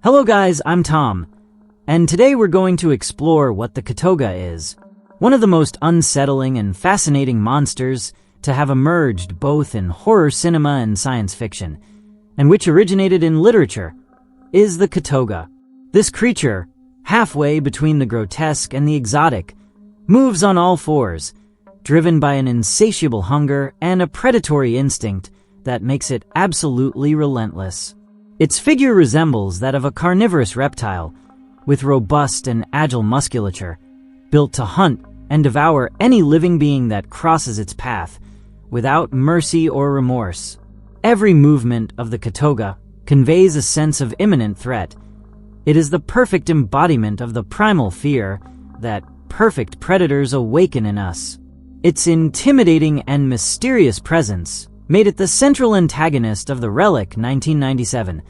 Hello guys, I'm Tom, and today we're going to explore what the Kothoga is, one of the most unsettling and fascinating monsters to have emerged both in horror cinema and science fiction, and which originated in literature, is the Kothoga. This creature, halfway between the grotesque and the exotic, moves on all fours, driven by an insatiable hunger and a predatory instinct that makes it absolutely relentless. Its figure resembles that of a carnivorous reptile, with robust and agile musculature, built to hunt and devour any living being that crosses its path, without mercy or remorse. Every movement of the Kothoga conveys a sense of imminent threat. It is the perfect embodiment of the primal fear that perfect predators awaken in us. Its intimidating and mysterious presence made it the central antagonist of the Relic 1997,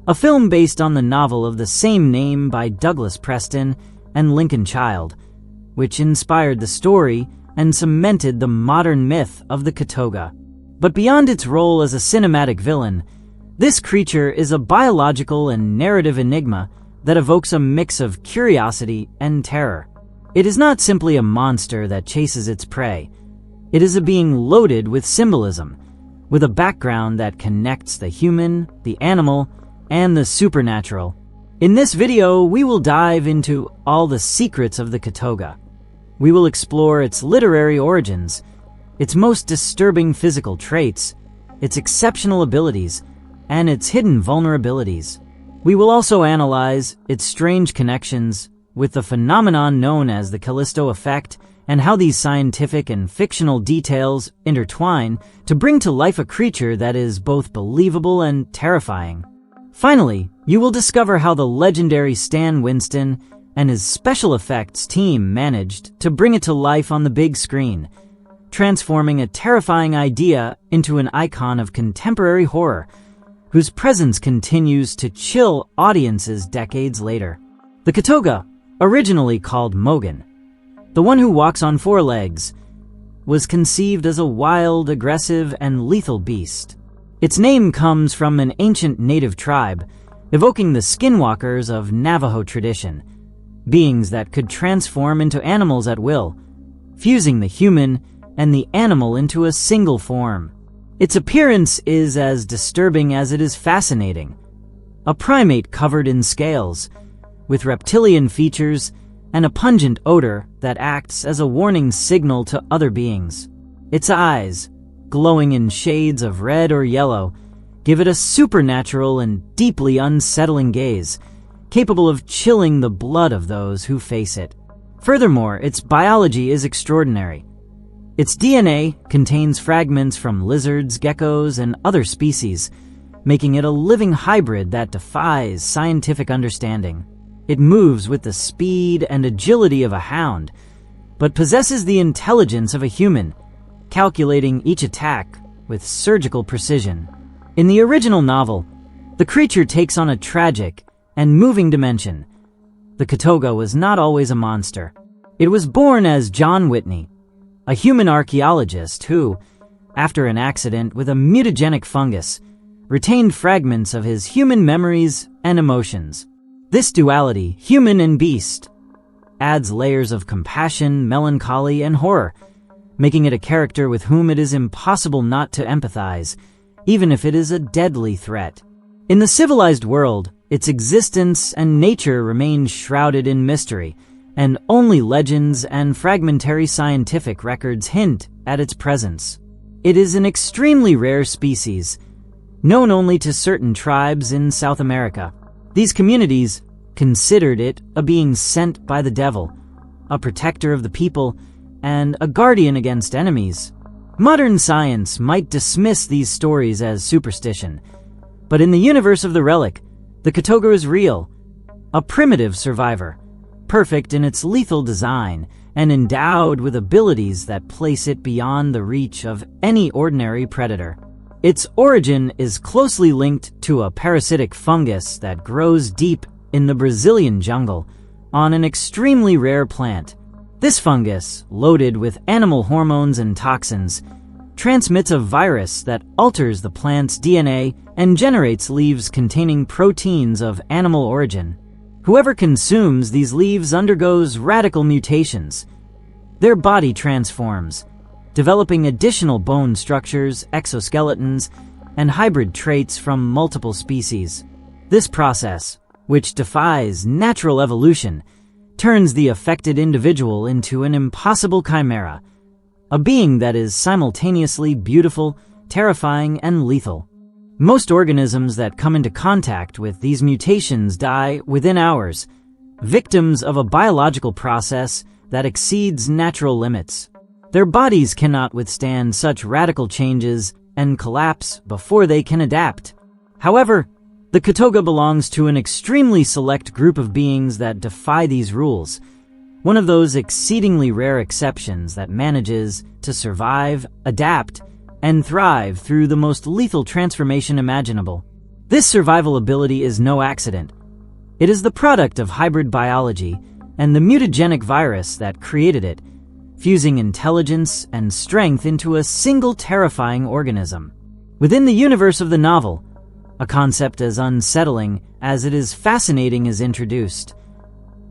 a film based on the novel of the same name by Douglas Preston and Lincoln Child, which inspired the story and cemented the modern myth of the Kothoga. But beyond its role as a cinematic villain, this creature is a biological and narrative enigma that evokes a mix of curiosity and terror. It is not simply a monster that chases its prey. It is a being loaded with symbolism, with a background that connects the human, the animal, and the supernatural. In this video, we will dive into all the secrets of the Kothoga. We will explore its literary origins, its most disturbing physical traits, its exceptional abilities, and its hidden vulnerabilities. We will also analyze its strange connections with the phenomenon known as the Callisto Effect and how these scientific and fictional details intertwine to bring to life a creature that is both believable and terrifying. Finally, you will discover how the legendary Stan Winston and his special effects team managed to bring it to life on the big screen, transforming a terrifying idea into an icon of contemporary horror, whose presence continues to chill audiences decades later. The Kothoga, originally called Mogan, the one who walks on four legs, was conceived as a wild, aggressive, and lethal beast. Its name comes from an ancient native tribe, evoking the skinwalkers of Navajo tradition, beings that could transform into animals at will, fusing the human and the animal into a single form. Its appearance is as disturbing as it is fascinating. A primate covered in scales, with reptilian features and a pungent odor that acts as a warning signal to other beings. Its eyes, glowing in shades of red or yellow, give it a supernatural and deeply unsettling gaze, capable of chilling the blood of those who face it. Furthermore, its biology is extraordinary. Its DNA contains fragments from lizards, geckos, and other species, making it a living hybrid that defies scientific understanding. It moves with the speed and agility of a hound, but possesses the intelligence of a human, calculating each attack with surgical precision. In the original novel, the creature takes on a tragic and moving dimension. The Kothoga was not always a monster. It was born as John Whitney, a human archaeologist who, after an accident with a mutagenic fungus, retained fragments of his human memories and emotions. This duality, human and beast, adds layers of compassion, melancholy, and horror, making it a character with whom it is impossible not to empathize, even if it is a deadly threat. In the civilized world, its existence and nature remain shrouded in mystery, and only legends and fragmentary scientific records hint at its presence. It is an extremely rare species, known only to certain tribes in South America. These communities considered it a being sent by the devil, a protector of the people, and a guardian against enemies. Modern science might dismiss these stories as superstition, but in the universe of the Relic, the Kothoga is real, a primitive survivor, perfect in its lethal design and endowed with abilities that place it beyond the reach of any ordinary predator. Its origin is closely linked to a parasitic fungus that grows deep in the Brazilian jungle on an extremely rare plant. This fungus, loaded with animal hormones and toxins, transmits a virus that alters the plant's DNA and generates leaves containing proteins of animal origin. Whoever consumes these leaves undergoes radical mutations. Their body transforms, developing additional bone structures, exoskeletons, and hybrid traits from multiple species. This process, which defies natural evolution, turns the affected individual into an impossible chimera, a being that is simultaneously beautiful, terrifying, and lethal. Most organisms that come into contact with these mutations die within hours, victims of a biological process that exceeds natural limits. Their bodies cannot withstand such radical changes and collapse before they can adapt. However, the Kothoga belongs to an extremely select group of beings that defy these rules, one of those exceedingly rare exceptions that manages to survive, adapt, and thrive through the most lethal transformation imaginable. This survival ability is no accident. It is the product of hybrid biology and the mutagenic virus that created it, fusing intelligence and strength into a single terrifying organism. Within the universe of the novel, a concept as unsettling as it is fascinating is introduced: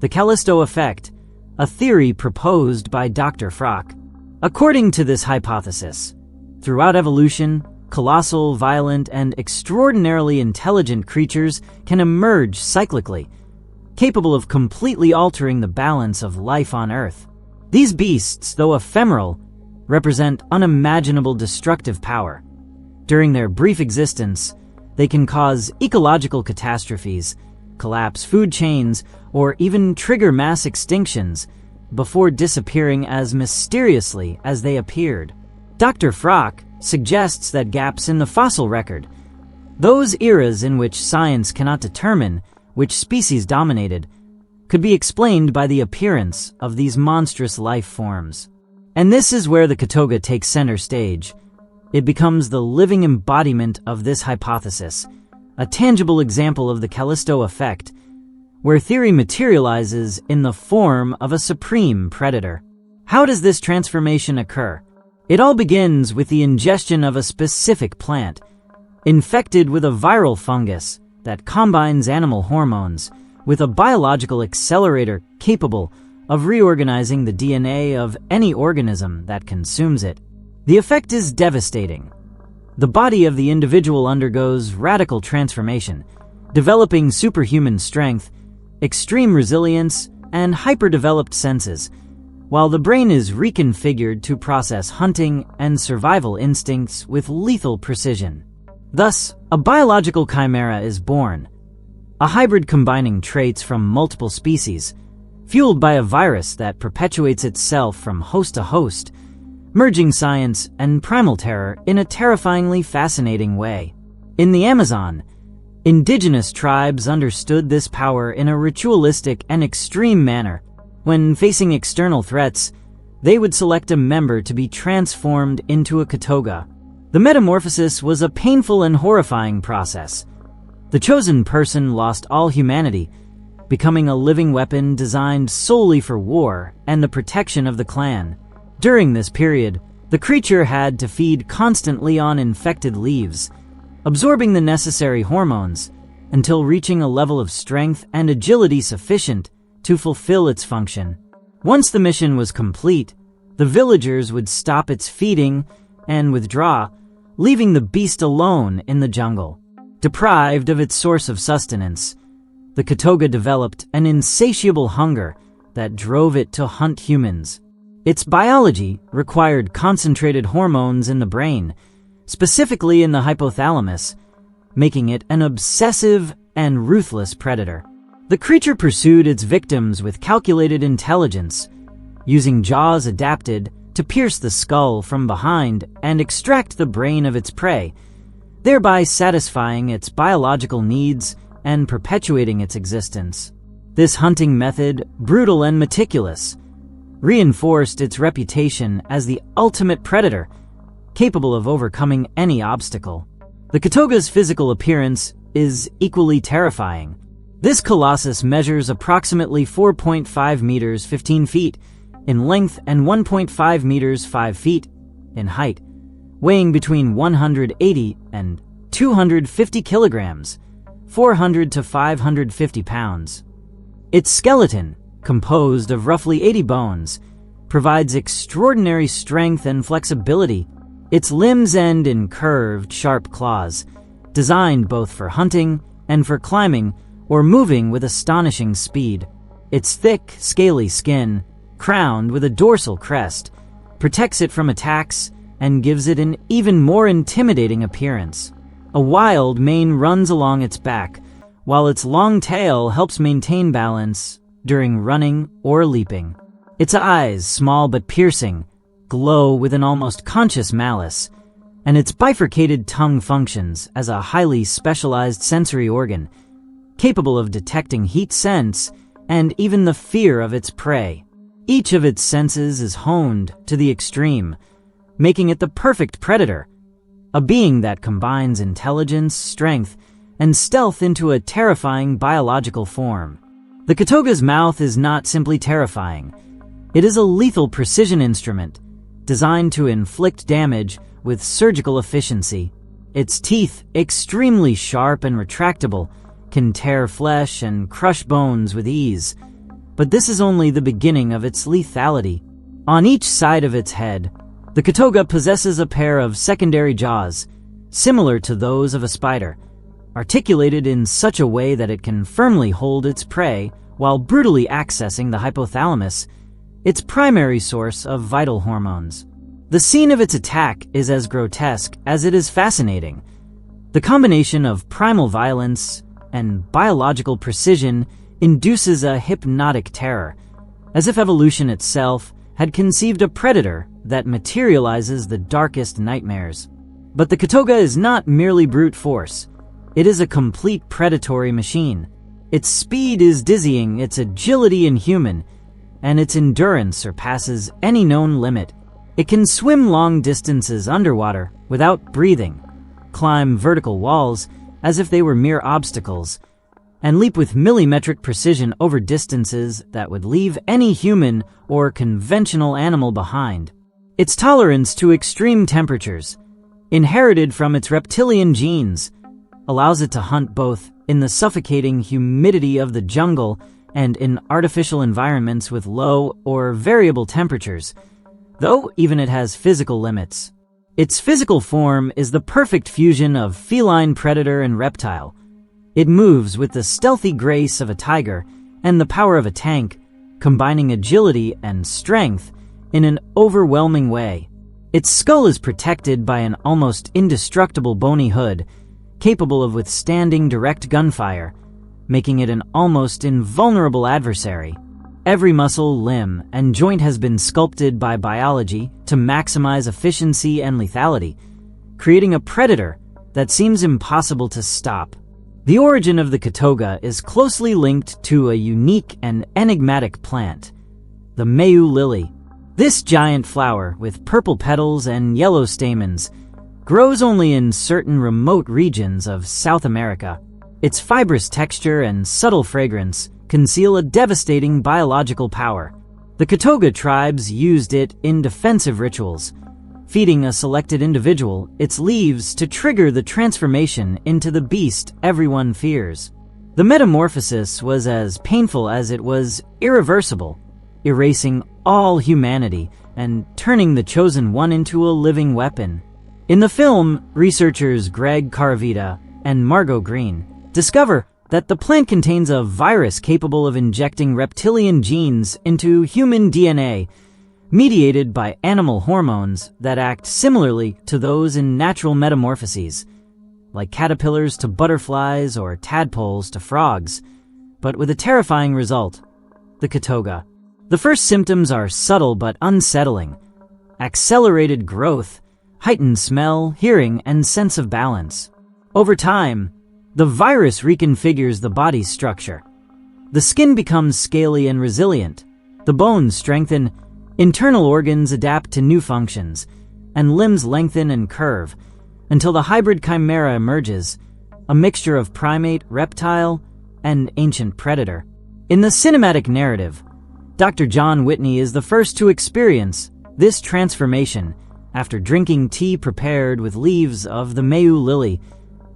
the Callisto Effect, a theory proposed by Dr. Frock. According to this hypothesis, throughout evolution, colossal, violent, and extraordinarily intelligent creatures can emerge cyclically, capable of completely altering the balance of life on Earth. These beasts, though ephemeral, represent unimaginable destructive power. During their brief existence, they can cause ecological catastrophes, collapse food chains, or even trigger mass extinctions before disappearing as mysteriously as they appeared. Dr. Frock suggests that gaps in the fossil record, those eras in which science cannot determine which species dominated, could be explained by the appearance of these monstrous life forms. And this is where the Kothoga takes center stage. It becomes the living embodiment of this hypothesis, a tangible example of the Callisto Effect, where theory materializes in the form of a supreme predator. How does this transformation occur? It all begins with the ingestion of a specific plant, infected with a viral fungus that combines animal hormones with a biological accelerator capable of reorganizing the DNA of any organism that consumes it. The effect is devastating. The body of the individual undergoes radical transformation, developing superhuman strength, extreme resilience, and hyper-developed senses, while the brain is reconfigured to process hunting and survival instincts with lethal precision. Thus, a biological chimera is born, a hybrid combining traits from multiple species, fueled by a virus that perpetuates itself from host to host, merging science and primal terror in a terrifyingly fascinating way. In the Amazon, indigenous tribes understood this power in a ritualistic and extreme manner. When facing external threats, they would select a member to be transformed into a Kothoga. The metamorphosis was a painful and horrifying process. The chosen person lost all humanity, becoming a living weapon designed solely for war and the protection of the clan. During this period, the creature had to feed constantly on infected leaves, absorbing the necessary hormones until reaching a level of strength and agility sufficient to fulfill its function. Once the mission was complete, the villagers would stop its feeding and withdraw, leaving the beast alone in the jungle. Deprived of its source of sustenance, the Kothoga developed an insatiable hunger that drove it to hunt humans. Its biology required concentrated hormones in the brain, specifically in the hypothalamus, making it an obsessive and ruthless predator. The creature pursued its victims with calculated intelligence, using jaws adapted to pierce the skull from behind and extract the brain of its prey, thereby satisfying its biological needs and perpetuating its existence. This hunting method, brutal and meticulous, reinforced its reputation as the ultimate predator, capable of overcoming any obstacle. The Kothoga's physical appearance is equally terrifying. This colossus measures approximately 4.5 meters 15 feet in length and 1.5 meters 5 feet in height, weighing between 180 and 250 kilograms, 400 to 550 pounds. Its skeleton, composed of roughly 80 bones, provides extraordinary strength and flexibility. Its limbs end in curved, sharp claws, designed both for hunting and for climbing or moving with astonishing speed. Its thick, scaly skin, crowned with a dorsal crest, protects it from attacks and gives it an even more intimidating appearance. A wild mane runs along its back, while its long tail helps maintain balance during running or leaping. Its eyes, small but piercing, glow with an almost conscious malice, and its bifurcated tongue functions as a highly specialized sensory organ, capable of detecting heat sense and even the fear of its prey. Each of its senses is honed to the extreme, making it the perfect predator, a being that combines intelligence, strength, and stealth into a terrifying biological form. The Kothoga's mouth is not simply terrifying. It is a lethal precision instrument, designed to inflict damage with surgical efficiency. Its teeth, extremely sharp and retractable, can tear flesh and crush bones with ease. But this is only the beginning of its lethality. On each side of its head, the Kothoga possesses a pair of secondary jaws, similar to those of a spider, articulated in such a way that it can firmly hold its prey while brutally accessing the hypothalamus, its primary source of vital hormones. The scene of its attack is as grotesque as it is fascinating. The combination of primal violence and biological precision induces a hypnotic terror, as if evolution itself had conceived a predator that materializes the darkest nightmares. But the Kothoga is not merely brute force. It is a complete predatory machine. Its speed is dizzying, its agility inhuman, and its endurance surpasses any known limit. It can swim long distances underwater without breathing, climb vertical walls as if they were mere obstacles, and leap with millimetric precision over distances that would leave any human or conventional animal behind. Its tolerance to extreme temperatures, inherited from its reptilian genes, allows it to hunt both in the suffocating humidity of the jungle and in artificial environments with low or variable temperatures, though even it has physical limits. Its physical form is the perfect fusion of feline predator and reptile. It moves with the stealthy grace of a tiger and the power of a tank, combining agility and strength in an overwhelming way. Its skull is protected by an almost indestructible bony hood, capable of withstanding direct gunfire, making it an almost invulnerable adversary. Every muscle, limb, and joint has been sculpted by biology to maximize efficiency and lethality, creating a predator that seems impossible to stop. The origin of the Kothoga is closely linked to a unique and enigmatic plant, the Mayu lily. This giant flower, with purple petals and yellow stamens, grows only in certain remote regions of South America. Its fibrous texture and subtle fragrance conceal a devastating biological power. The Kothoga tribes used it in defensive rituals, feeding a selected individual its leaves to trigger the transformation into the beast everyone fears. The metamorphosis was as painful as it was irreversible, erasing all humanity and turning the chosen one into a living weapon. In the film, researchers Greg Caravita and Margot Green discover that the plant contains a virus capable of injecting reptilian genes into human DNA, mediated by animal hormones that act similarly to those in natural metamorphoses, like caterpillars to butterflies or tadpoles to frogs, but with a terrifying result: the Kothoga. The first symptoms are subtle but unsettling: accelerated growth, heightened smell, hearing, and sense of balance. Over time, the virus reconfigures the body's structure. The skin becomes scaly and resilient, the bones strengthen, internal organs adapt to new functions, and limbs lengthen and curve, until the hybrid chimera emerges, a mixture of primate, reptile, and ancient predator. In the cinematic narrative, Dr. John Whitney is the first to experience this transformation after drinking tea prepared with leaves of the Mayu lily,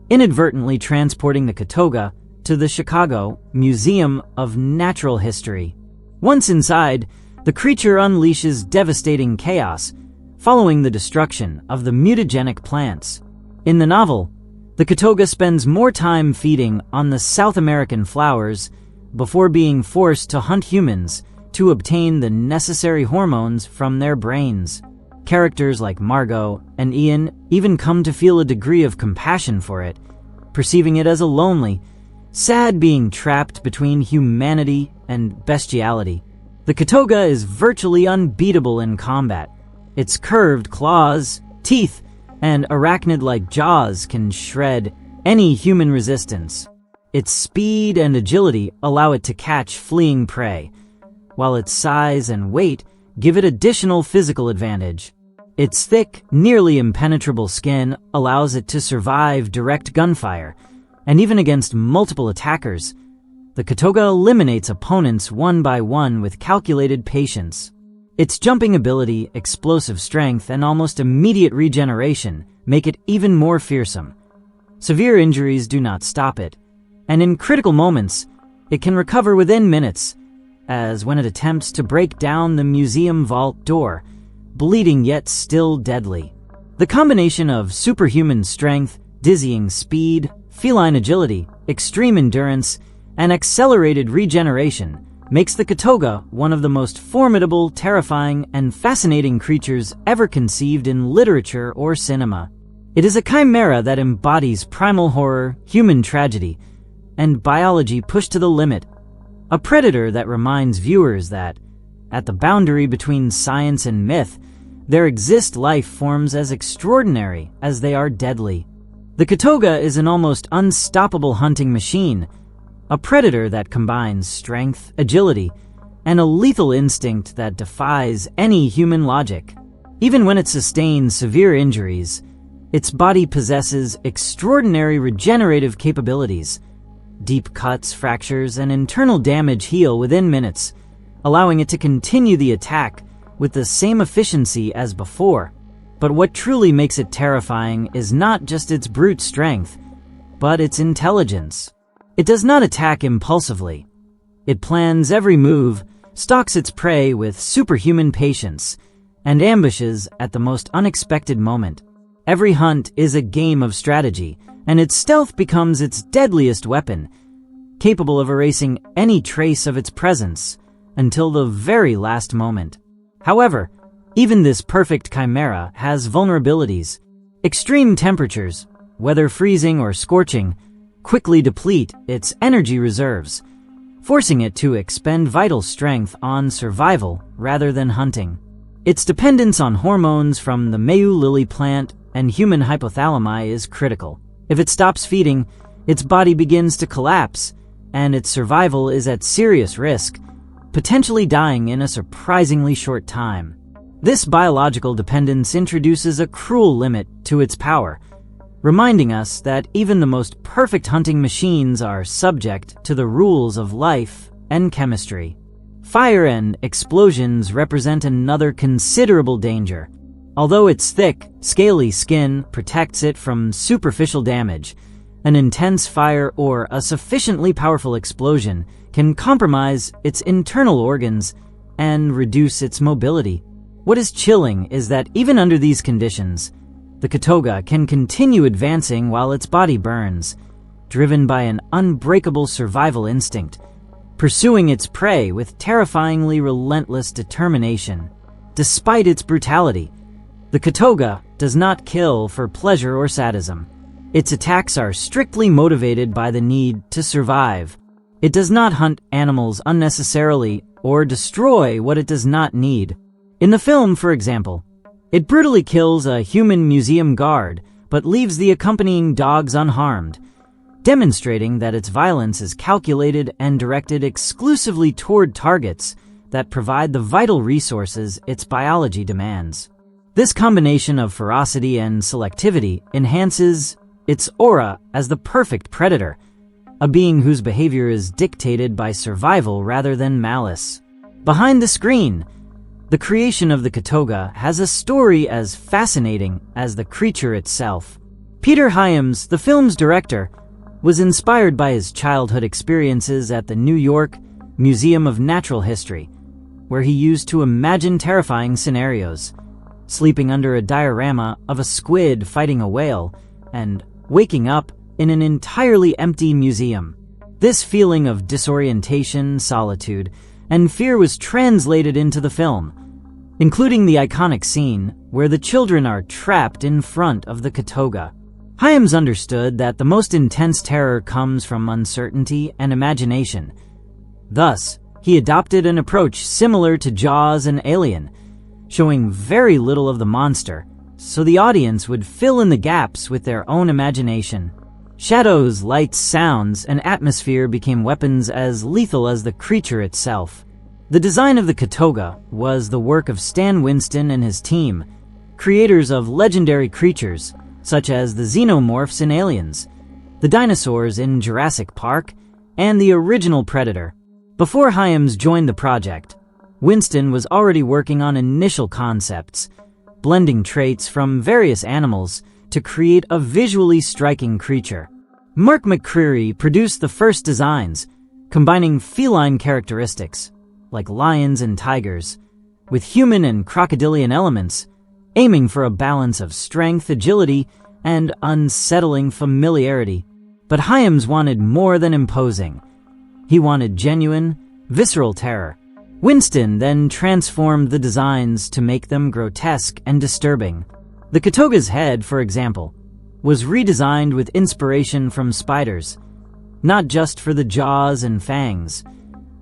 inadvertently transporting the Kothoga to the Chicago Museum of Natural History. Once inside, the creature unleashes devastating chaos, following the destruction of the mutagenic plants. In the novel, the Kothoga spends more time feeding on the South American flowers before being forced to hunt humans to obtain the necessary hormones from their brains. Characters like Margot and Ian even come to feel a degree of compassion for it, perceiving it as a lonely, sad being trapped between humanity and bestiality. The Kothoga is virtually unbeatable in combat. Its curved claws, teeth, and arachnid-like jaws can shred any human resistance. Its speed and agility allow it to catch fleeing prey, while its size and weight give it additional physical advantage. Its thick, nearly impenetrable skin allows it to survive direct gunfire, and even against multiple attackers, the Kothoga eliminates opponents one by one with calculated patience. Its jumping ability, explosive strength, and almost immediate regeneration make it even more fearsome. Severe injuries do not stop it, and in critical moments, it can recover within minutes, as when it attempts to break down the museum vault door, bleeding yet still deadly. The combination of superhuman strength, dizzying speed, feline agility, extreme endurance, and accelerated regeneration makes the Kothoga one of the most formidable, terrifying, and fascinating creatures ever conceived in literature or cinema. It is a chimera that embodies primal horror, human tragedy, and biology pushed to the limit. A predator that reminds viewers that, at the boundary between science and myth, there exist life forms as extraordinary as they are deadly. The Kothoga is an almost unstoppable hunting machine, a predator that combines strength, agility, and a lethal instinct that defies any human logic. Even when it sustains severe injuries, its body possesses extraordinary regenerative capabilities. Deep cuts, fractures, and internal damage heal within minutes, allowing it to continue the attack with the same efficiency as before. But what truly makes it terrifying is not just its brute strength, but its intelligence. It does not attack impulsively. It plans every move, stalks its prey with superhuman patience, and ambushes at the most unexpected moment. Every hunt is a game of strategy, and its stealth becomes its deadliest weapon, capable of erasing any trace of its presence until the very last moment. However, even this perfect chimera has vulnerabilities. Extreme temperatures, whether freezing or scorching, quickly deplete its energy reserves, forcing it to expend vital strength on survival rather than hunting. Its dependence on hormones from the Mayu lily plant and human hypothalami is critical. If it stops feeding, its body begins to collapse, and its survival is at serious risk, potentially dying in a surprisingly short time. This biological dependence introduces a cruel limit to its power, reminding us that even the most perfect hunting machines are subject to the rules of life and chemistry. Fire and explosions represent another considerable danger. Although its thick, scaly skin protects it from superficial damage, an intense fire or a sufficiently powerful explosion can compromise its internal organs and reduce its mobility. What is chilling is that even under these conditions, the Kothoga can continue advancing while its body burns, driven by an unbreakable survival instinct, pursuing its prey with terrifyingly relentless determination. Despite its brutality, the Kothoga does not kill for pleasure or sadism. Its attacks are strictly motivated by the need to survive. It does not hunt animals unnecessarily or destroy what it does not need. In the film, for example, it brutally kills a human museum guard but leaves the accompanying dogs unharmed, demonstrating that its violence is calculated and directed exclusively toward targets that provide the vital resources its biology demands. This combination of ferocity and selectivity enhances its aura as the perfect predator, a being whose behavior is dictated by survival rather than malice. Behind the screen, The creation of the Kothoga has a story as fascinating as the creature itself. Peter Hyams, the film's director, was inspired by his childhood experiences at the New York Museum of Natural History, where he used to imagine terrifying scenarios, sleeping under a diorama of a squid fighting a whale and waking up in an entirely empty museum. This feeling of disorientation, solitude, and fear was translated into the film, including the iconic scene where the children are trapped in front of the Kothoga. Hyams understood that the most intense terror comes from uncertainty and imagination. Thus, he adopted an approach similar to Jaws and Alien, showing very little of the monster, so the audience would fill in the gaps with their own imagination. Shadows, lights, sounds, and atmosphere became weapons as lethal as the creature itself. The design of the Kothoga was the work of Stan Winston and his team, creators of legendary creatures such as the xenomorphs in Aliens, the dinosaurs in Jurassic Park, and the original Predator. Before Hyams joined the project, Winston was already working on initial concepts, blending traits from various animals to create a visually striking creature. Mark McCreary produced the first designs, combining feline characteristics, like lions and tigers, with human and crocodilian elements, aiming for a balance of strength, agility, and unsettling familiarity. But Hyams wanted more than imposing. He wanted genuine, visceral terror. Winston then transformed the designs to make them grotesque and disturbing. The Kothoga's head, for example, was redesigned with inspiration from spiders, not just for the jaws and fangs,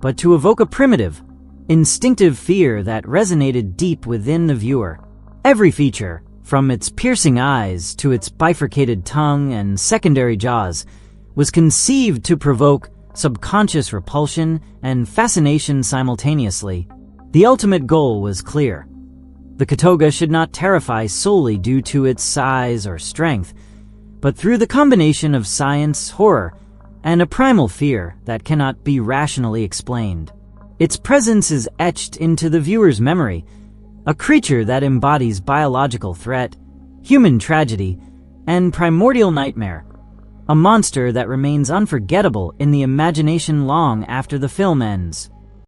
but to evoke a primitive, instinctive fear that resonated deep within the viewer. Every feature, from its piercing eyes to its bifurcated tongue and secondary jaws, was conceived to provoke subconscious repulsion and fascination simultaneously. The ultimate goal was clear. The Kothoga should not terrify solely due to its size or strength, but through the combination of science, horror, and a primal fear that cannot be rationally explained. Its presence is etched into the viewer's memory, a creature that embodies biological threat, human tragedy, and primordial nightmare, a monster that remains unforgettable in the imagination long after the film ends.